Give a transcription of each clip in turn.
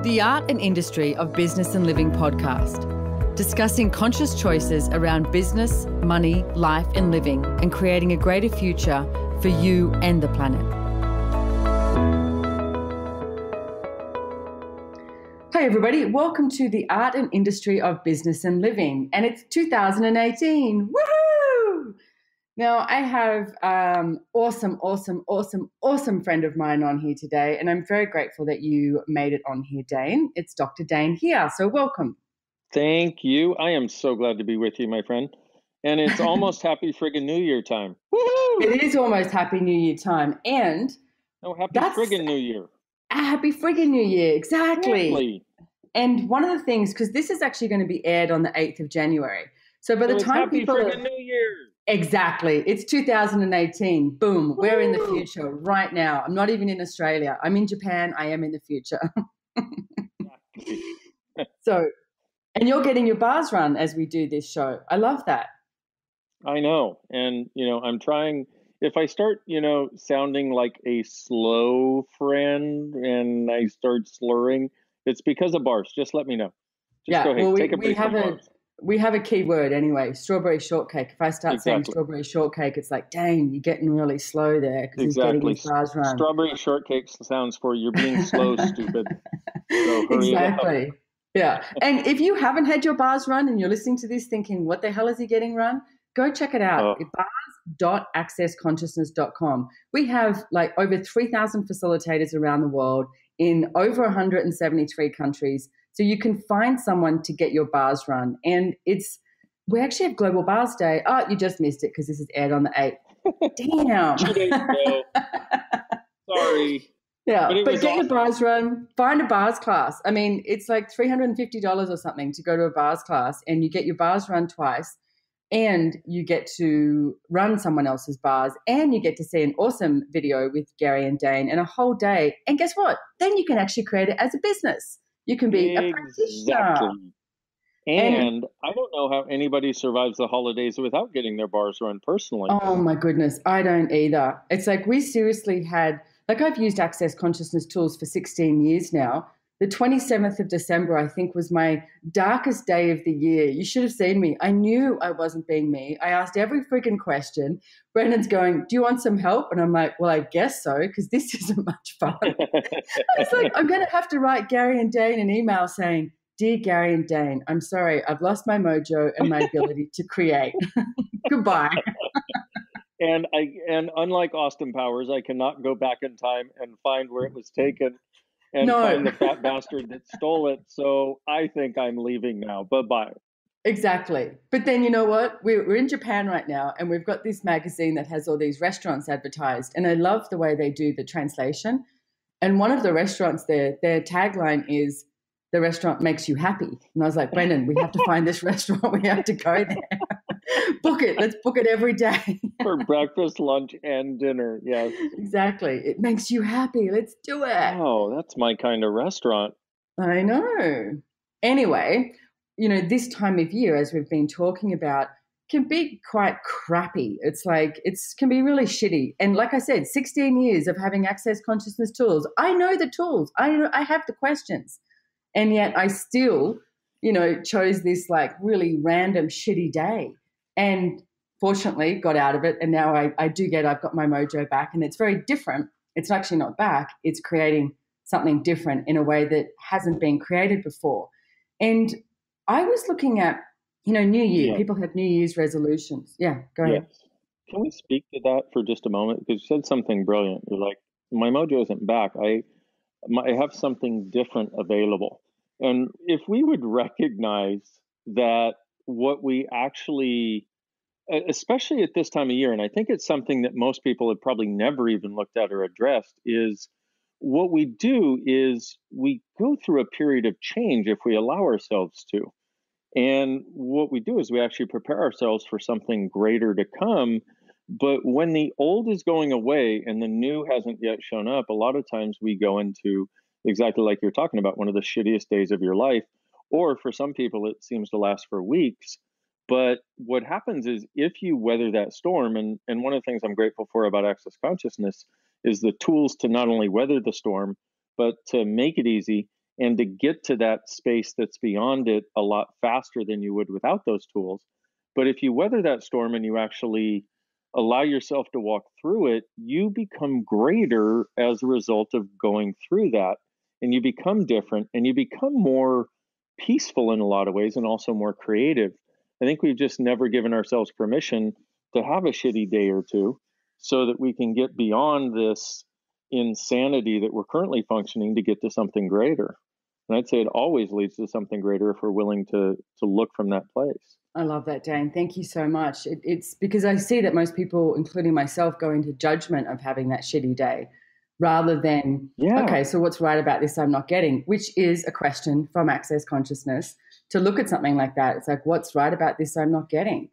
The Art and Industry of Business and Living podcast, discussing conscious choices around business, money, life and living, and creating a greater future for you and the planet. Hey everybody, welcome to The Art and Industry of Business and Living, and it's 2018. Woohoo! Now, I have awesome friend of mine on here today, and I'm very grateful that you made it on here, Dain. It's Dr. Dain Heer, so welcome. Thank you. I am so glad to be with you, my friend. And it's almost happy friggin' New Year time. Woohoo! It is almost Happy New Year time, and happy friggin' New Year. Happy friggin' New Year, exactly. Exactly. And one of the things, because this is actually going to be aired on the 8th of January, so by the time happy friggin' New Year. Exactly. It's 2018. Boom. We're in the future right now. I'm not even in Australia. I'm in Japan. I am in the future. So, and you're getting your bars run as we do this show. I love that. I know. And, I'm trying, if I start, sounding like a slow friend and I start slurring, it's because of bars. Just let me know. Just go ahead. Take a break from bars. We have a key word anyway, strawberry shortcake. If I start saying strawberry shortcake, it's like, dang, you're getting really slow there because he's getting his bars run. Strawberry shortcake sounds for you're being slow, stupid. So hurry exactly. Yeah. And if you haven't had your bars run and you're listening to this thinking, what the hell is he getting run? Go check it out. Bars.accessconsciousness.com. We have like over 3,000 facilitators around the world in over 173 countries. So you can find someone to get your bars run. And we actually have Global Bars Day. Oh, you just missed it because this is aired on the 8th. Damn. 2 days ago. Sorry. Yeah, but get your bars run. Find a bars class. I mean, it's like $350 or something to go to a bars class, and you get your bars run twice, and you get to run someone else's bars, and you get to see an awesome video with Gary and Dain and a whole day. And guess what? Then you can actually create it as a business. You can be a practitioner. And I don't know how anybody survives the holidays without getting their bars run personally. Oh, my goodness. I don't either. It's like we seriously had, like I've used Access Consciousness tools for 16 years now. The 27th of December, I think, was my darkest day of the year. You should have seen me. I knew I wasn't being me. I asked every freaking question. Brendan's going, do you want some help? And I'm like, well, I guess so, because this isn't much fun. I was like, I'm going to have to write Gary and Dain an email saying, dear Gary and Dain, I'm sorry, I've lost my mojo and my ability to create. Goodbye. And unlike Austin Powers, I cannot go back in time and find where it was taken. And find the fat bastard that stole it. So I think I'm leaving now. Bye-bye. Exactly. But then you know what? We're in Japan right now, and we've got this magazine that has all these restaurants advertised. And I love the way they do the translation. And one of the restaurants there, their tagline is, the restaurant makes you happy. And I was like, Brendan, we have to find this restaurant. We have to go there. Book it. Let's book it every day. For breakfast, lunch, and dinner. Yes. Exactly. It makes you happy. Let's do it. Oh, that's my kind of restaurant. I know. Anyway, this time of year, as we've been talking about, can be quite crappy. It's like, can be really shitty. And like I said, 16 years of having Access Consciousness tools. I know the tools. I have the questions. And yet I still, chose this like really random shitty day. And fortunately got out of it. And now I've got my mojo back, and it's very different. It's actually not back. It's creating something different in a way that hasn't been created before. And I was looking at, New Year. Yeah. People have New Year's resolutions. Yeah, go ahead. Can we speak to that for just a moment? Because you said something brilliant. You're like, my mojo isn't back. I have something different available. And if we would recognize that what we actually, especially at this time of year, and I think it's something that most people have probably never even looked at or addressed, is what we do is we go through a period of change if we allow ourselves to. And what we do is we actually prepare ourselves for something greater to come. But when the old is going away and the new hasn't yet shown up, a lot of times we go into exactly like you're talking about, one of the shittiest days of your life. Or for some people, it seems to last for weeks. But what happens is if you weather that storm, and one of the things I'm grateful for about Access Consciousness is the tools to not only weather the storm, but to make it easy and to get to that space that's beyond it a lot faster than you would without those tools. But if you weather that storm and you actually allow yourself to walk through it, you become greater as a result of going through that. And you become different and you become more peaceful in a lot of ways and also more creative. I think we've just never given ourselves permission to have a shitty day or two so that we can get beyond this insanity that we're currently functioning to get to something greater. And I'd say it always leads to something greater if we're willing to look from that place. I love that, Dain. Thank you so much. It's because I see that most people, including myself, go into judgment of having that shitty day rather than, okay, so what's right about this I'm not getting, which is a question from Access Consciousness to look at something like that. It's like, what's right about this I'm not getting?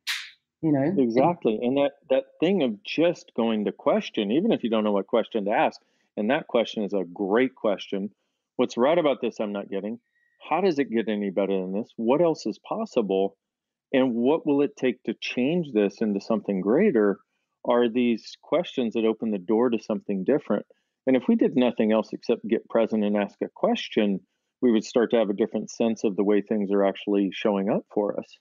You know? Exactly. And that thing of just going to question, even if you don't know what question to ask, and that question is a great question. What's right about this I'm not getting? How does it get any better than this? What else is possible? And what will it take to change this into something greater? Are these questions that open the door to something different. And if we did nothing else except get present and ask a question, we would start to have a different sense of the way things are actually showing up for us.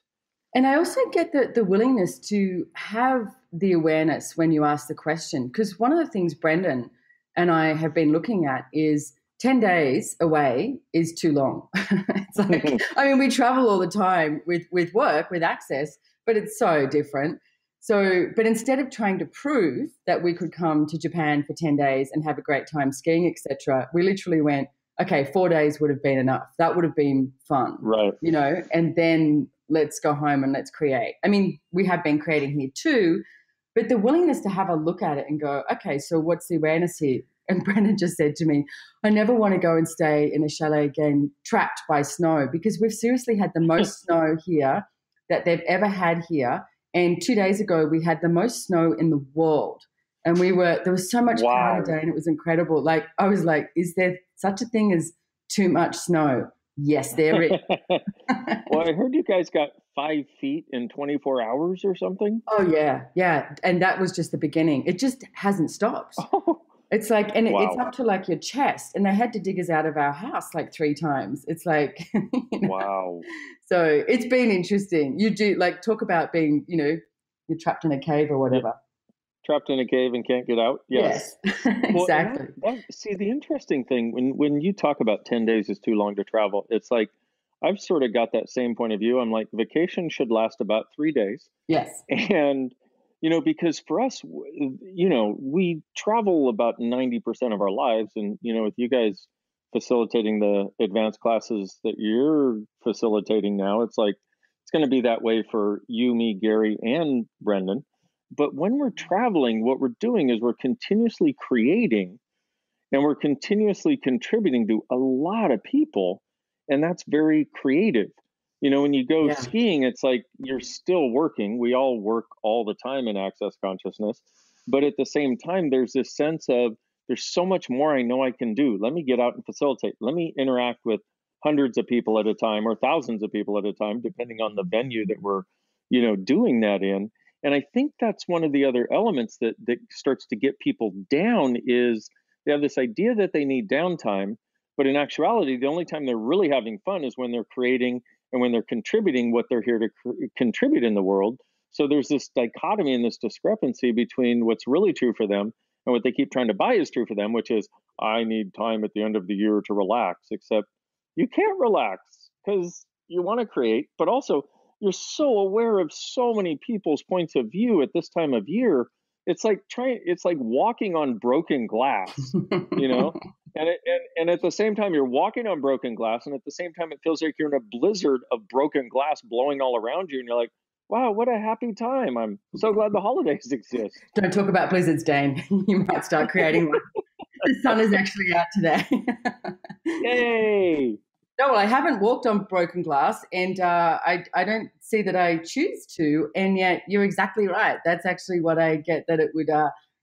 And I also get the willingness to have the awareness when you ask the question, because one of the things Brendan and I have been looking at is 10 days away is too long. It's like, I mean, we travel all the time with work, with Access, but it's so different. So, but instead of trying to prove that we could come to Japan for 10 days and have a great time skiing, etc., we literally went, okay, 4 days would have been enough. That would have been fun. Right. You know, and then let's go home and let's create. I mean, we have been creating here too, but the willingness to have a look at it and go, okay, so what's the awareness here? And Brendan just said to me, I never want to go and stay in a chalet again trapped by snow, because we've seriously had the most snow here that they've ever had here. And 2 days ago, we had the most snow in the world. And there was so much powder day and it was incredible. Like, I was like, is there such a thing as too much snow? Yes, there is. Well, I heard you guys got 5 feet in 24 hours or something. Oh, yeah. Yeah. And that was just the beginning. It just hasn't stopped. It's like, and it's up to like your chest, and they had to dig us out of our house like 3 times. It's like, you know? Wow. So it's been interesting. You do like talk about being, you know, you're trapped in a cave or whatever. Yeah. Trapped in a cave and can't get out. Yes. Exactly. Well, see, the interesting thing when you talk about 10 days is too long to travel, it's like, I've sort of got that same point of view. I'm like, vacation should last about 3 days. Yes. And, you know, because for us, you know, we travel about 90% of our lives. And, you know, with you guys facilitating the advanced classes that you're facilitating now, it's like, it's going to be that way for you, me, Gary, and Brendan. But when we're traveling, what we're doing is we're continuously creating and we're continuously contributing to a lot of people. And that's very creative. You know, when you go skiing, it's like you're still working. We all work all the time in Access Consciousness. But at the same time, there's this sense of there's so much more I know I can do. Let me get out and facilitate. Let me interact with hundreds of people at a time or thousands of people at a time, depending on the venue that we're, you know, doing that in. And I think that's one of the other elements that starts to get people down is they have this idea that they need downtime. But in actuality, the only time they're really having fun is when they're creating and when they're contributing what they're here to contribute in the world. So there's this dichotomy and this discrepancy between what's really true for them and what they keep trying to buy is true for them, which is, I need time at the end of the year to relax, except you can't relax because you want to create, but also you're so aware of so many people's points of view at this time of year. It's like walking on broken glass, you know? And at the same time, you're walking on broken glass. And at the same time, it feels like you're in a blizzard of broken glass blowing all around you. And you're like, wow, what a happy time. I'm so glad the holidays exist. Don't talk about blizzards, Dain. You might start creating one. The sun is actually out today. Yay. No, well, I haven't walked on broken glass, and I don't see that I choose to. And yet you're exactly right. That's actually what I get that it would,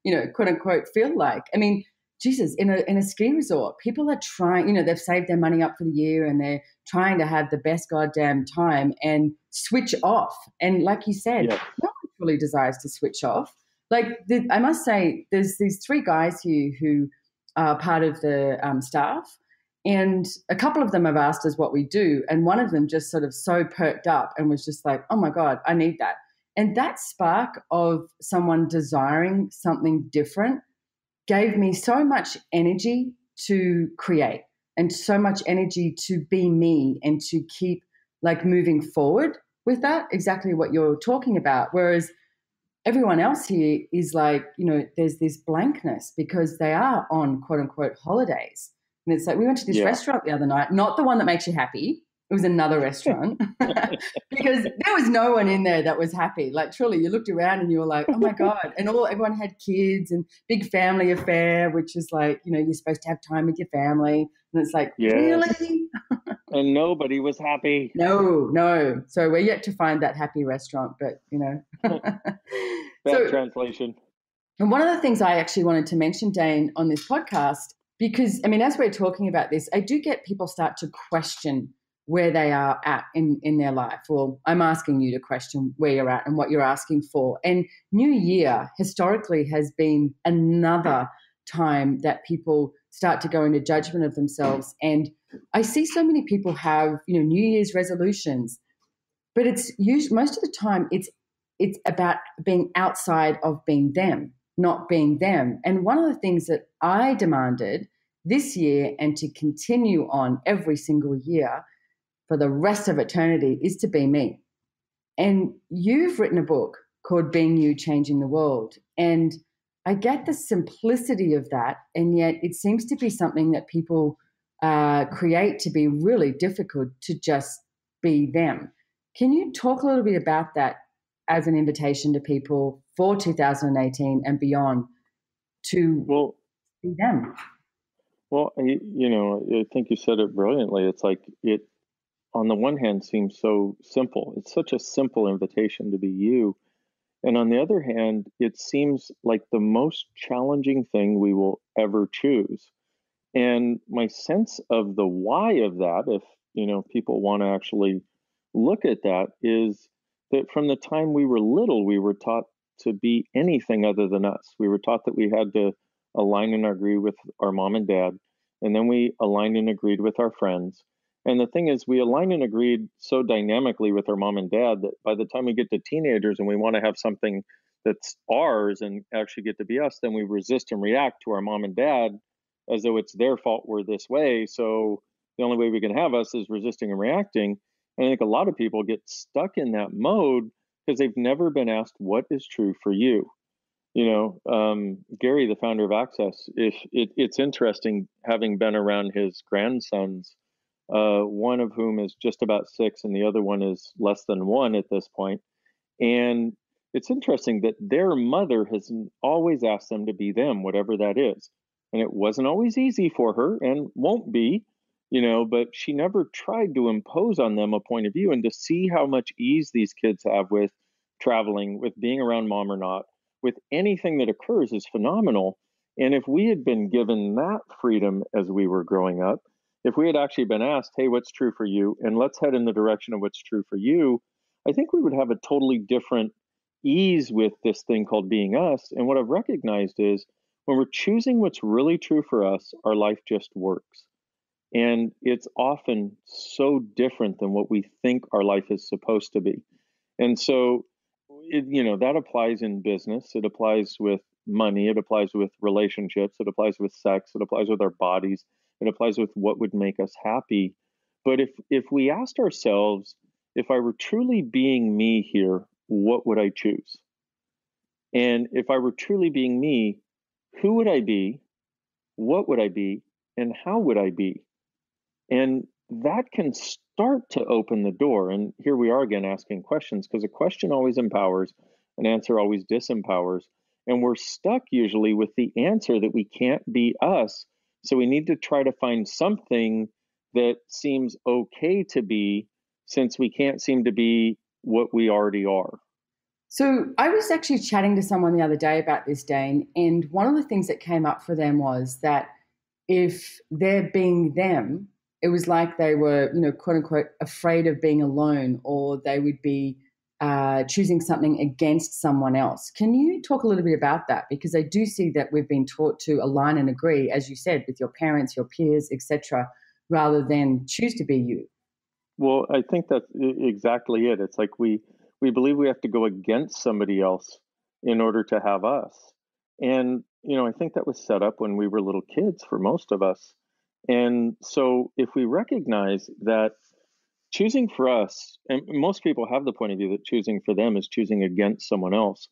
you know, quote unquote, feel like. I mean, Jesus, in a ski resort, people are trying, you know, they've saved their money up for the year and they're trying to have the best goddamn time and switch off. And like you said, no one really desires to switch off. Like, I must say, there's these 3 guys here who are part of the staff, And a couple of them have asked us what we do. And one of them just sort of so perked up and was just like, oh my God, I need that. And that spark of someone desiring something different gave me so much energy to create and so much energy to be me and to keep like moving forward with that, exactly what you're talking about. Whereas everyone else here is like, there's this blankness because they are on quote unquote holidays. And it's like, we went to this restaurant the other night, not the one that makes you happy. It was another restaurant because there was no one in there that was happy. Like truly, you looked around and you were like, oh my God. And everyone had kids and big family affair, which is like, you're supposed to have time with your family. And it's like, really? And nobody was happy. No. So we're yet to find that happy restaurant, but Bad translation. And one of the things I actually wanted to mention, Dain, on this podcast, because, as we're talking about this, I do get people start to question where they are at in their life. Well, I'm asking you to question where you're at and what you're asking for. And New Year historically has been another time that people start to go into judgment of themselves. And I see so many people have, New Year's resolutions, but it's usually, most of the time it's about being outside of being them, not being them. And one of the things that I demanded this year and to continue on every single year for the rest of eternity is to be me. And you've written a book called Being You, Changing the World. And I get the simplicity of that, and yet it seems to be something that people create to be really difficult to just be them. Can you talk a little bit about that as an invitation to people for 2018 and beyond to be them? Well, I think you said it brilliantly. It's like it, on the one hand, seems so simple. It's such a simple invitation to be you. And on the other hand, it seems like the most challenging thing we will ever choose. And my sense of the why of that, if people want to actually look at that, is that from the time we were little, we were taught to be anything other than us. We were taught that we had to align and agree with our mom and dad, and then we aligned and agreed with our friends. And the thing is, we aligned and agreed so dynamically with our mom and dad that by the time we get to teenagers and we want to have something that's ours and actually get to be us, then we resist and react to our mom and dad as though it's their fault we're this way. So the only way we can have us is resisting and reacting. And I think a lot of people get stuck in that mode because they've never been asked what is true for you. Gary, the founder of Access, it's interesting having been around his grandsons, one of whom is just about 6 and the other one is less than 1 at this point. And it's interesting that their mother has always asked them to be them, whatever that is. And it wasn't always easy for her and won't be, but she never tried to impose on them a point of view. And to see how much ease these kids have with traveling, with being around mom or not, with anything that occurs is phenomenal. And if we had been given that freedom as we were growing up, if we had actually been asked, hey, what's true for you? And let's head in the direction of what's true for you, I think we would have a totally different ease with this thing called being us. And what I've recognized is when we're choosing what's really true for us, our life just works. And it's often so different than what we think our life is supposed to be. And so, that applies in business. It applies with money. It applies with relationships. It applies with sex. It applies with our bodies. It applies with what would make us happy. But if we asked ourselves, if I were truly being me here, what would I choose? And if I were truly being me, who would I be? What would I be? And how would I be? And that can start to open the door. And here we are again asking questions, because a question always empowers, an answer always disempowers. And we're stuck usually with the answer that we can't be us. So we need to try to find something that seems okay to be, since we can't seem to be what we already are. So I was actually chatting to someone the other day about this, Dain, and one of the things that came up for them was that if they're being them, it was like they were, quote unquote, afraid of being alone, or they would be choosing something against someone else. Can you talk a little bit about that? Because I do see that we've been taught to align and agree, as you said, with your parents, your peers, etc. rather than choose to be you. Well, I think that's exactly it. It's like we believe we have to go against somebody else in order to have us. And I think that was set up when we were little kids for most of us. And so if we recognize that choosing for us, and most people have the point of view that choosing for them is choosing against someone else.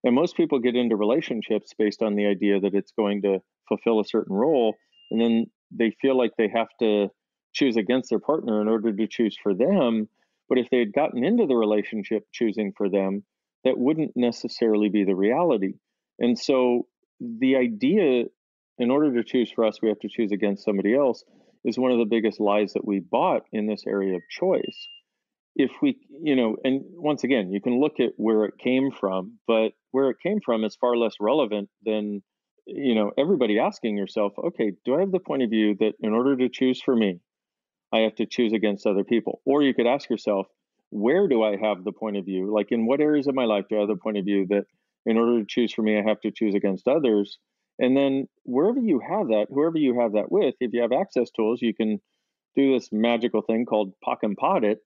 And most people get into relationships based on the idea that it's going to fulfill a certain role. And then they feel like they have to choose against their partner in order to choose for them. But if they had gotten into the relationship choosing for them, that wouldn't necessarily be the reality. And so the idea, in order to choose for us, we have to choose against somebody else, is one of the biggest lies that we bought in this area of choice. If we, and once again, you can look at where it came from, but where it came from is far less relevant than, everybody asking yourself, okay, do I have the point of view that in order to choose for me, I have to choose against other people? Or you could ask yourself, where do I have the point of view? Like, in what areas of my life do I have the point of view that in order to choose for me, I have to choose against others? And then wherever you have that, whoever you have that with, if you have access tools, you can do this magical thing called pock and pot it.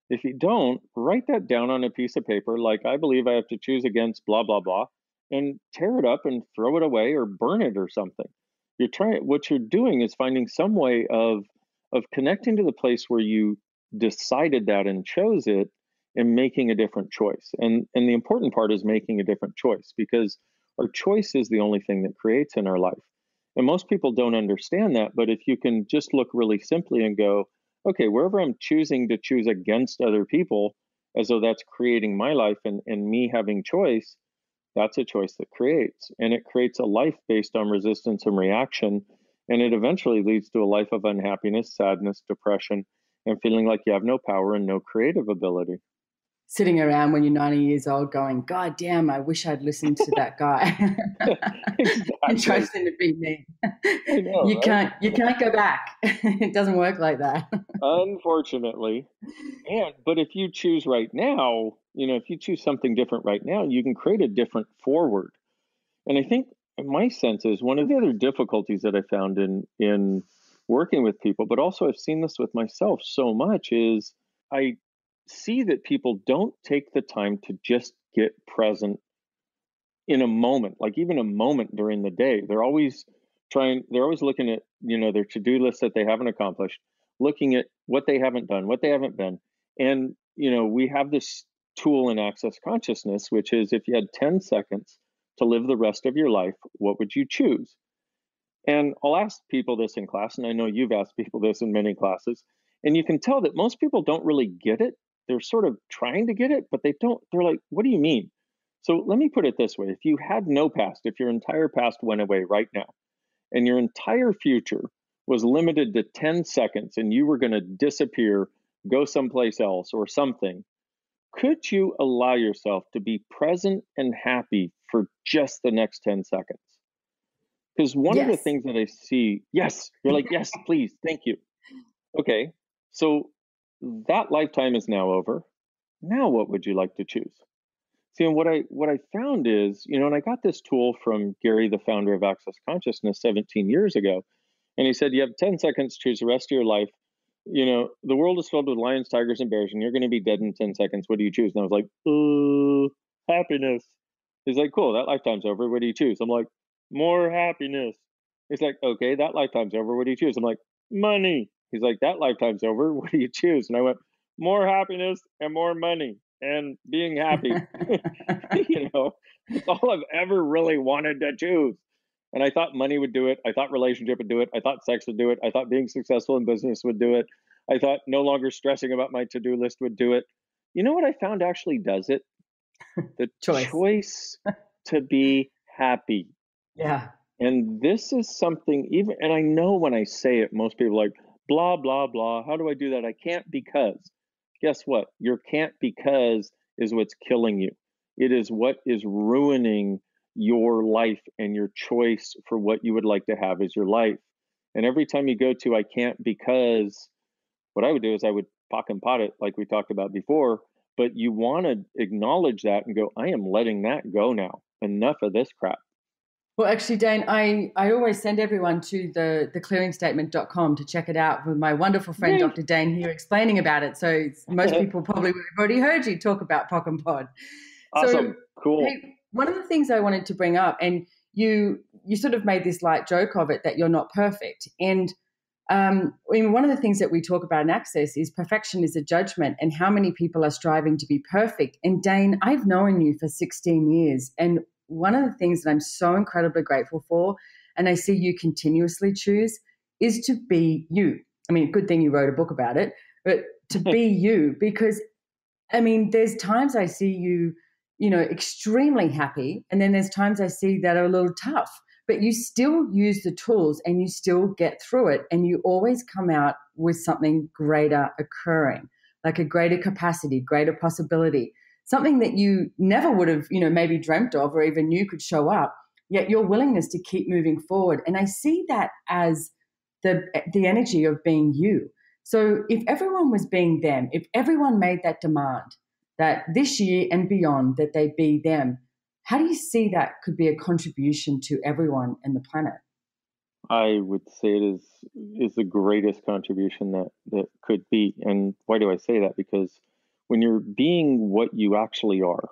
If you don't, write that down on a piece of paper, like, I believe I have to choose against blah, blah, blah, and tear it up and throw it away or burn it or something. What you're doing is finding some way of connecting to the place where you decided that and chose it, and making a different choice. And the important part is making a different choice, because our choice is the only thing that creates in our life. And most people don't understand that, but if you can just look really simply and go, okay, wherever I'm choosing to choose against other people, as though that's creating my life and me having choice, that's a choice that creates. And it creates a life based on resistance and reaction. And it eventually leads to a life of unhappiness, sadness, depression, and feeling like you have no power and no creative ability. Sitting around when you're 90 years old going, God damn, I wish I'd listened to that guy. And Exactly. trusting to be me. I know, You right? can't go back. It doesn't work like that. Unfortunately. But if you choose right now, if you choose something different right now, you can create a different forward. And I think my sense is one of the other difficulties that I found in working with people, but also I've seen this with myself so much, is I see that people don't take the time to just get present in a moment, like even a moment during the day. They're always looking at, their to-do list that they haven't accomplished, looking at what they haven't done, what they haven't been. And, we have this tool in Access Consciousness, which is, if you had 10 seconds to live the rest of your life, what would you choose? And I'll ask people this in class, and I know you've asked people this in many classes, and you can tell that most people don't really get it. They're sort of trying to get it, but they don't. They're like, what do you mean? So let me put it this way. If you had no past, if your entire past went away right now, and your entire future was limited to 10 seconds, and you were going to disappear, go someplace else or something, could you allow yourself to be present and happy for just the next 10 seconds? Because one of the Yes. things that I see, yes, you're like, yes, please, thank you. Okay, so that lifetime is now over. Now, what would you like to choose? See, and what I found is, and I got this tool from Gary, the founder of Access Consciousness, 17 years ago, and he said, you have 10 seconds to choose the rest of your life. The world is filled with lions, tigers, and bears, and you're going to be dead in 10 seconds. What do you choose? And I was like, happiness. He's like, cool, that lifetime's over. What do you choose? I'm like, more happiness. He's like, okay, that lifetime's over. What do you choose? I'm like, money. He's like, that lifetime's over. What do you choose? And I went, more happiness and more money and being happy. It's all I've ever really wanted to choose. And I thought money would do it. I thought relationship would do it. I thought sex would do it. I thought being successful in business would do it. I thought no longer stressing about my to-do list would do it. You know what I found actually does it? The Choice. choice to be happy. Yeah. And this is something, even, and I know when I say it, most people are like, blah, blah, blah. How do I do that? I can't because. Guess what? Your can't because is what's killing you. It is what is ruining your life and your choice for what you would like to have as your life. And every time you go to I can't because, what I would do is I would pock and pot it like we talked about before, but you want to acknowledge that and go, I am letting that go now. Enough of this crap. Well, actually, Dane, I always send everyone to the clearingstatement.com to check it out with my wonderful friend, Yay! Dr. Dain Heer, explaining about it. So most people probably have already heard you talk about POC and POD. So, Awesome. Cool. hey, one of the things I wanted to bring up, and you sort of made this light joke of it, that you're not perfect. And I mean, one of the things that we talk about in Access is perfection is a judgment, and how many people are striving to be perfect. And Dane, I've known you for 16 years, and one of the things that I'm so incredibly grateful for, and I see you continuously choose, is to be you. I mean, good thing you wrote a book about it, but to be you, because I mean, there's times I see you, extremely happy, and then there's times I see that are a little tough, but you still use the tools and you still get through it, and you always come out with something greater occurring, like a greater capacity, greater possibility, something that you never would have, maybe dreamt of or even knew could show up, yet your willingness to keep moving forward. And I see that as the energy of being you. So if everyone was being them, if everyone made that demand that this year and beyond that they be them, how do you see that could be a contribution to everyone and the planet? I would say it is the greatest contribution that could be. And why do I say that? Because when you're being what you actually are,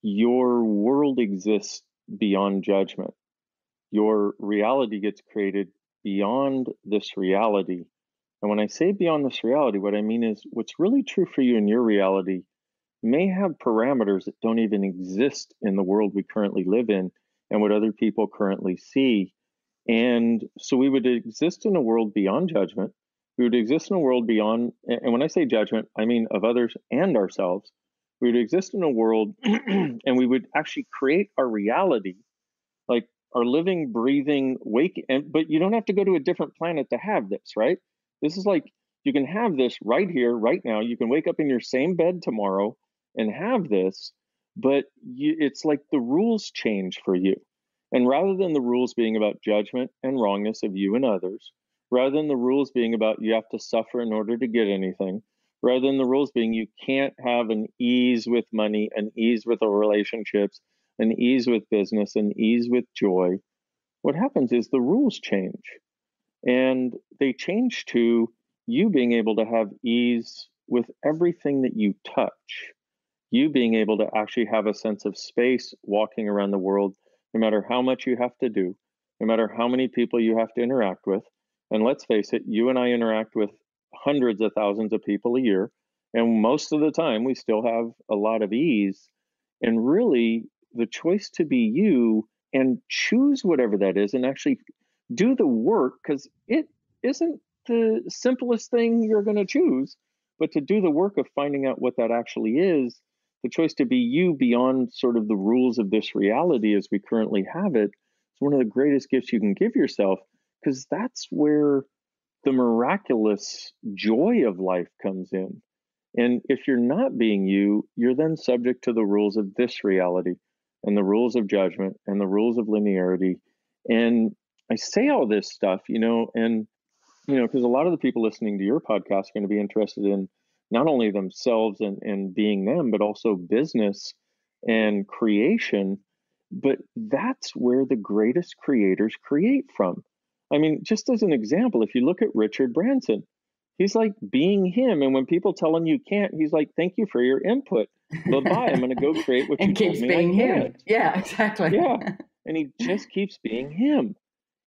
your world exists beyond judgment. Your reality gets created beyond this reality. And when I say beyond this reality, what I mean is what's really true for you in your reality may have parameters that don't even exist in the world we currently live in and what other people currently see. And so we would exist in a world beyond judgment. We would exist in a world beyond, and when I say judgment, I mean of others and ourselves. We would exist in a world and we would actually create our reality, like our living, breathing, wake. But you don't have to go to a different planet to have this, right? This is like you can have this right here, right now. You can wake up in your same bed tomorrow and have this, but it's like the rules change for you. And rather than the rules being about judgment and wrongness of you and others, rather than the rules being about you have to suffer in order to get anything, rather than the rules being you can't have an ease with money, an ease with the relationships, an ease with business, an ease with joy, what happens is the rules change. And they change to you being able to have ease with everything that you touch, you being able to actually have a sense of space walking around the world, no matter how much you have to do, no matter how many people you have to interact with. And let's face it, you and I interact with hundreds of thousands of people a year. And most of the time, we still have a lot of ease. And really, the choice to be you and choose whatever that is and actually do the work, because it isn't the simplest thing you're going to choose, but to do the work of finding out what that actually is, the choice to be you beyond sort of the rules of this reality as we currently have it, is one of the greatest gifts you can give yourself, because that's where the miraculous joy of life comes in. And if you're not being you, you're then subject to the rules of this reality and the rules of judgment and the rules of linearity. And I say all this stuff, and because a lot of the people listening to your podcast are going to be interested in not only themselves and being them, but also business and creation. But that's where the greatest creators create from. I mean, just as an example, if you look at Richard Branson, he's like being him. And when people tell him you can't, he's like, thank you for your input. Bye-bye. I'm going to go create what you And told keeps me I being him. can't. Yeah, exactly. Yeah. And he just keeps being him.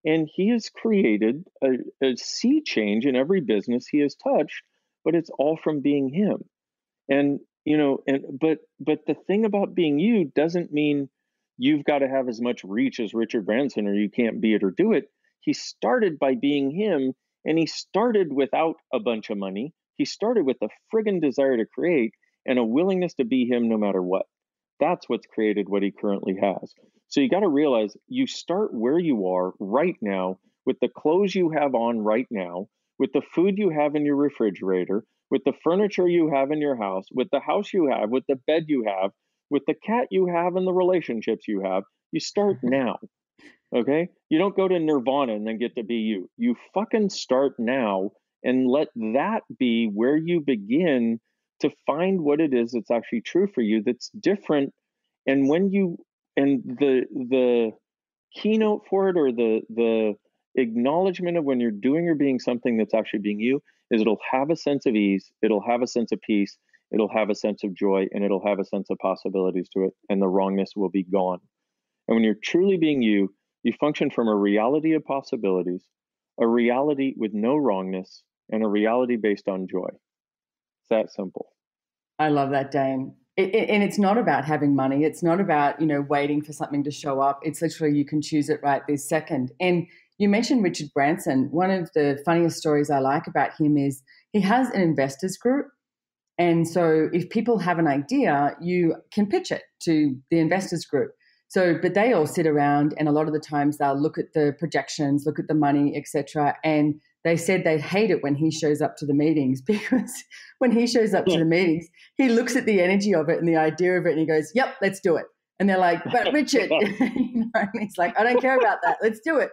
And he has created a sea change in every business he has touched, but it's all from being him. And but the thing about being you doesn't mean you've got to have as much reach as Richard Branson or you can't be it or do it. He started by being him, and he started without a bunch of money. He started with a friggin' desire to create and a willingness to be him no matter what. That's what's created what he currently has. So you got to realize you start where you are right now with the clothes you have on right now, with the food you have in your refrigerator, with the furniture you have in your house, with the house you have, with the bed you have, with the cat you have, and the relationships you have. You start now. Okay? You don't go to nirvana and then get to be you. You fucking start now and let that be where you begin to find what it is that's actually true for you that's different. And when you and the keynote for it, or the acknowledgement of when you're doing or being something that's actually being you, is it'll have a sense of ease, it'll have a sense of peace, it'll have a sense of joy, and it'll have a sense of possibilities to it, and the wrongness will be gone. And when you're truly being you, you function from a reality of possibilities, a reality with no wrongness, and a reality based on joy. It's that simple. I love that, Dain. And it's not about having money. It's not about, waiting for something to show up. It's literally you can choose it right this second. And you mentioned Richard Branson. One of the funniest stories I like about him is he has an investors group. And so if people have an idea, you can pitch it to the investors group. So, but they all sit around, and a lot of the times they'll look at the projections, look at the money, etc. And they said they hate it when he shows up to the meetings, because when he shows up to the meetings, he looks at the energy of it and the idea of it, and he goes, "Yep, let's do it." And they're like, "But Richard," and he's like, "I don't care about that. Let's do it."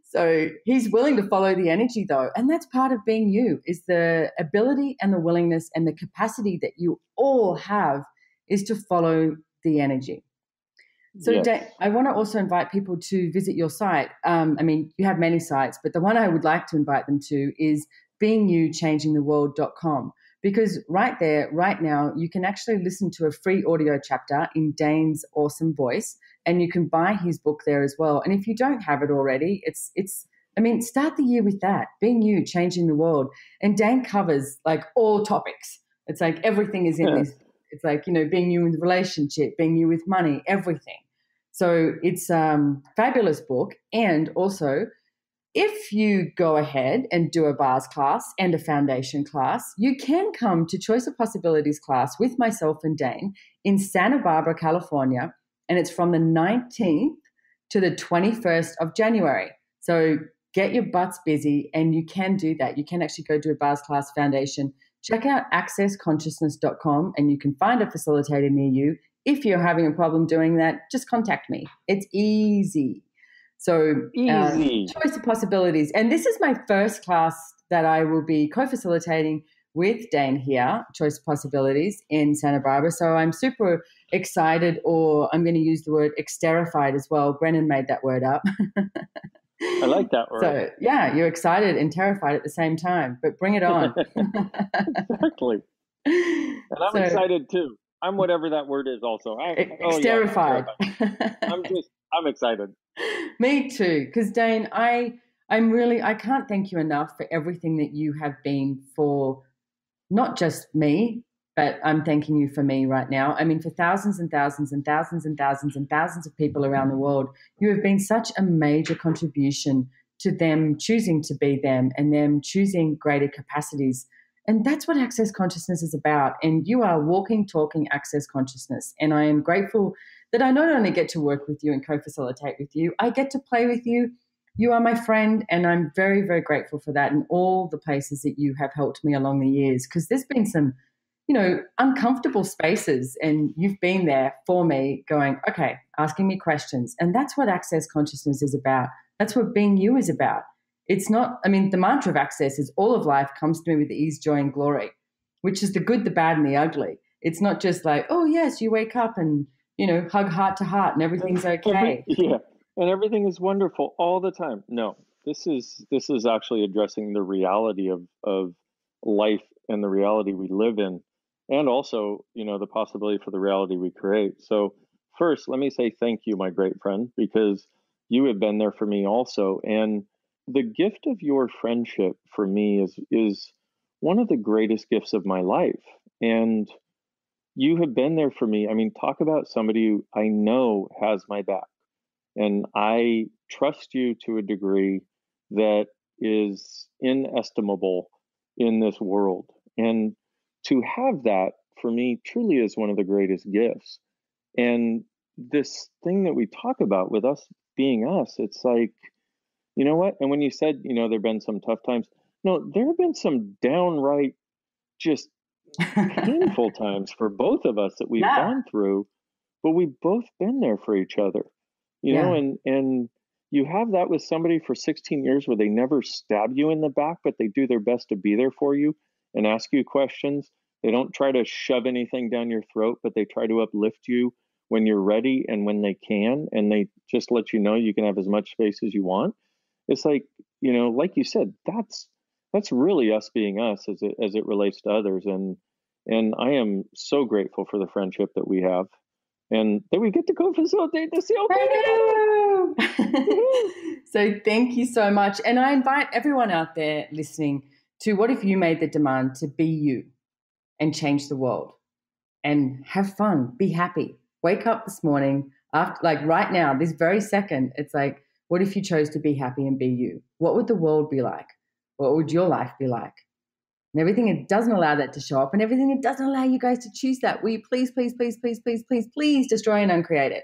So he's willing to follow the energy, though, and that's part of being you, is the ability and the willingness and the capacity that you all have is to follow the energy. So, Yes. I want to also invite people to visit your site. You have many sites, but the one I would like to invite them to is beingyouchangingtheworld.com, because right there, right now, you can actually listen to a free audio chapter in Dain's awesome voice, and you can buy his book there as well. And if you don't have it already, start the year with that, Being You, Changing the World. And Dain covers like all topics. It's like everything is in this. It's like, being you in the relationship, being you with money, everything. So it's a fabulous book. And also, if you go ahead and do a bars class and a foundation class, you can come to Choice of Possibilities class with myself and Dain in Santa Barbara, California. And it's from the 19th to the 21st of January. So get your butts busy, and you can do that. You can actually go do a bars class foundation. Check out accessconsciousness.com, and you can find a facilitator near you. If you're having a problem doing that, just contact me. It's easy. So Easy. Choice of Possibilities. And this is my first class that I will be co-facilitating with Dain Heer, Choice of Possibilities, in Santa Barbara. So I'm super excited, or I'm going to use the word exterified as well. Brennan made that word up. I like that word. So, yeah, you're excited and terrified at the same time, but bring it on. Exactly. And I'm excited too. I'm whatever that word is also. Exterified. I'm excited. Me too, because Dain, I can't thank you enough for everything that you have been for not just me, but I'm thanking you for me right now. I mean, for thousands and thousands and thousands and thousands and thousands of people around the world, you have been such a major contribution to them choosing to be them and them choosing greater capacities. And that's what Access Consciousness is about. And you are walking, talking Access Consciousness. And I am grateful that I not only get to work with you and co-facilitate with you, I get to play with you. You are my friend, and I'm very, very grateful for that, and all the places that you have helped me along the years, because there's been some, uncomfortable spaces, and you've been there for me going, okay, asking me questions. And that's what Access Consciousness is about. That's what being you is about. It's not, the mantra of Access is all of life comes to me with ease, joy, and glory, which is the good, the bad, and the ugly. It's not just like, oh, yes, you wake up and, hug heart to heart and everything's okay. And everything is wonderful all the time. No, this is actually addressing the reality of life and the reality we live in, and also, the possibility for the reality we create. So first, let me say thank you, my great friend, because you have been there for me also. And the gift of your friendship for me is one of the greatest gifts of my life. And you have been there for me. I mean, talk about somebody who I know has my back. And I trust you to a degree that is inestimable in this world. And to have that for me truly is one of the greatest gifts. And this thing that we talk about with us being us, it's like, you know what? And when you said, there have been some tough times, no, there have been some downright just painful times for both of us that we've gone through, but we've both been there for each other. And you have that with somebody for 16 years where they never stab you in the back, but they do their best to be there for you and ask you questions. They don't try to shove anything down your throat, but they try to uplift you when you're ready and when they can, and they just let you know you can have as much space as you want. It's like, like you said, that's really us being us as it relates to others. And I am so grateful for the friendship that we have, and that we get to co-facilitate the CLP together. So thank you so much. And I invite everyone out there listening to, what if you made the demand to be you and change the world and have fun, be happy. Wake up this morning, after, like right now, this very second, it's like, what if you chose to be happy and be you? What would the world be like? What would your life be like? And everything it doesn't allow that to show up, and everything it doesn't allow you guys to choose that. Will you please, please, please, please, please, please, please destroy and uncreate it?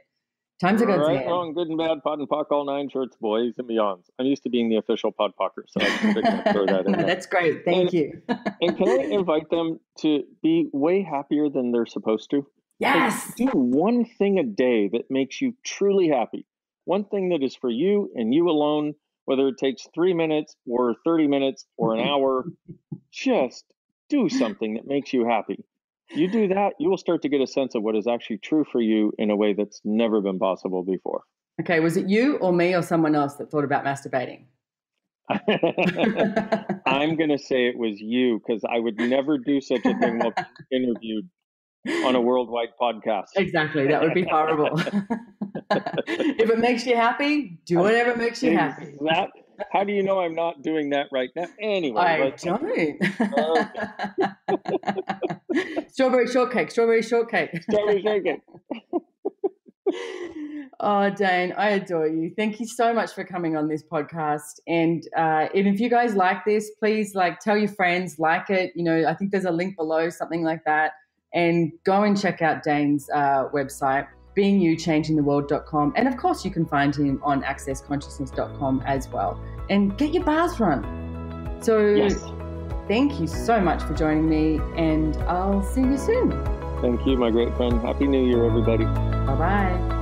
Times are God's right, hand. Wrong, good and bad, pot and pock, all nine shorts, boys and beyonds. I'm used to being the official pod pocker, so I can throw that in there. That's great. Thank you. And can I invite them to be way happier than they're supposed to? Yes. Like, do one thing a day that makes you truly happy. One thing that is for you and you alone, whether it takes 3 minutes or 30 minutes or an hour. Just do something that makes you happy. You do that, you will start to get a sense of what is actually true for you in a way that's never been possible before. Okay, was it you or me or someone else that thought about masturbating? I'm going to say it was you, because I would never do such a thing while being interviewed on a worldwide podcast. Exactly, that would be horrible. If it makes you happy, do whatever makes you happy. How do you know I'm not doing that right now? Anyway. I don't. Strawberry shortcake. Strawberry shortcake. Oh, Dain, I adore you. Thank you so much for coming on this podcast. And if you guys like this, please tell your friends, like it. I think there's a link below, something like that. And go and check out Dain's website, beingyouchangingtheworld.com. And of course, you can find him on accessconsciousness.com as well. And get your bars run. So yes. Thank you so much for joining me, and I'll see you soon. Thank you, my great friend. Happy New Year, everybody. Bye-bye.